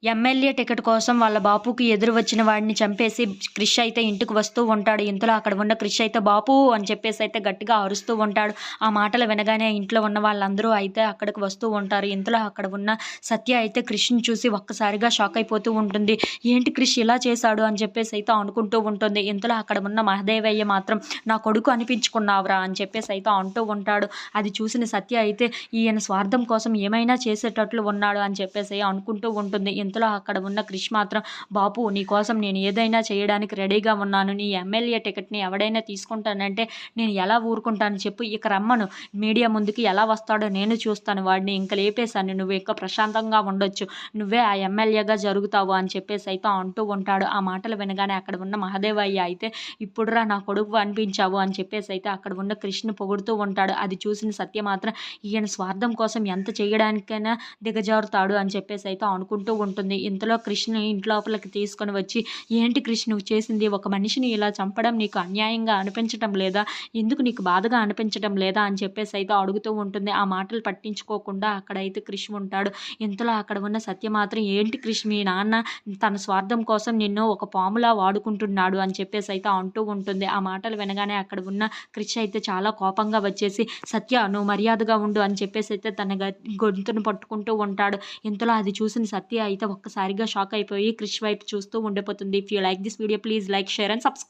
MLA ticket కోసం వాళ్ళ బాపుకి ఎదురు వచ్చిన వాడిని చంపేసి క్రిష్ అయితే ఇంటికి వస్తూ ఉంటాడు. ఇంతలో అక్కడ ఉన్న క్రిష్ అయితే బాపు అని చెప్పేసి అయితే గట్టిగా అరుస్తూ ఉంటాడు. ఆ మాటలు వినగానే ఇంట్లో ఉన్న వాళ్ళందరూ అయితే అక్కడికి వస్తూ ఉంటారు. ఇంతలో అక్కడ ఉన్న సత్య అయితే క్రిష్‌ని చూసి ఒక్కసారిగా షాక్ అయిపోతూ ఉంటుంది. ఏంటి క్రిష్ ఇలా చేశాడు అని చెప్పేసి అయితే అనుకుంటూ ఉంటుంది. ఇంతలో అక్కడ ఉన్న మహదేవయ్య మాత్రం నా కొడుకు అనిపించుకున్నావురా అని చెప్పేసి అయితే అంటూ ఉంటాడు. అది చూసిన సత్య అయితే ఈయన స్వార్థం కోసం ఏమైనా చేసేటట్లు ఉన్నాడు అని చెప్పేసి అనుకుంటూ ఉంటుంది. ఇంతలో అక్కడ ఉన్న క్రిష్ మాత్రం బాపు నీకోసం నేను ఏదైనా చేయడానికి రెడీగా ఉన్నాను. నీ ఎమ్మెల్యే టికెట్‌ని ఎవడైనా తీసుకుంటానంటే నేను ఎలా ఊరుకుంటాను చెప్పు. ఇక రమ్మను. మీడియా ముందుకి ఎలా వస్తాడో నేను చూస్తాను. వాడిని ఇంక లేపేశాను. నువ్వు ఇక ప్రశాంతంగా ఉండొచ్చు. నువ్వే ఆ ఎమ్మెల్యేగా జరుగుతావు అని చెప్పేసి అయితే అంటూ ఉంటాడు. ఆ మాటలు వినగానే అక్కడ ఉన్న మహదేవయ్య అయితే ఇప్పుడురా నా కొడుకు అనిపించావు అని చెప్పేసి అయితే అక్కడ ఉన్న క్రిష్‌ని పొగుడుతూ ఉంటాడు. అది చూసిన సత్య మాత్రం ఈయన స్వార్థం కోసం ఎంత చేయడానికైనా దిగజారుతాడు అని చెప్పేసి అయితే అనుకుంటూ ఉంటుంది. ఇంతలో క్రిష్‌ని ఇంట్లోపలికి తీసుకొని వచ్చి ఏంటి క్రిష్ నువ్వు చేసింది? ఒక మనిషిని ఇలా చంపడం నీకు అన్యాయంగా అనిపించటం లేదా? ఎందుకు నీకు బాధగా అనిపించటం లేదా? అని చెప్పేసి అయితే అడుగుతూ ఉంటుంది. ఆ మాటలు పట్టించుకోకుండా అక్కడైతే క్రిష్ ఉంటాడు. ఇంతలో అక్కడ ఉన్న సత్య మాత్రం ఏంటి క్రిష్ మీ నాన్న తన స్వార్థం కోసం నిన్ను ఒక పాములా వాడుకుంటున్నాడు అని చెప్పేసి అయితే అంటూ ఉంటుంది. ఆ మాటలు వినగానే అక్కడ ఉన్న క్రిష్ అయితే చాలా కోపంగా వచ్చేసి సత్య నువ్వు మర్యాదగా ఉండు అని చెప్పేసి అయితే తన గొంతును పట్టుకుంటూ ఉంటాడు. ఇంతలో అది చూసిన సత్య అయితే ఒక్కసారిగా షాక్ అయిపోయి క్రిష్ వైపు చూస్తూ ఉండిపోతుంది. If you like this video please like, share and subscribe.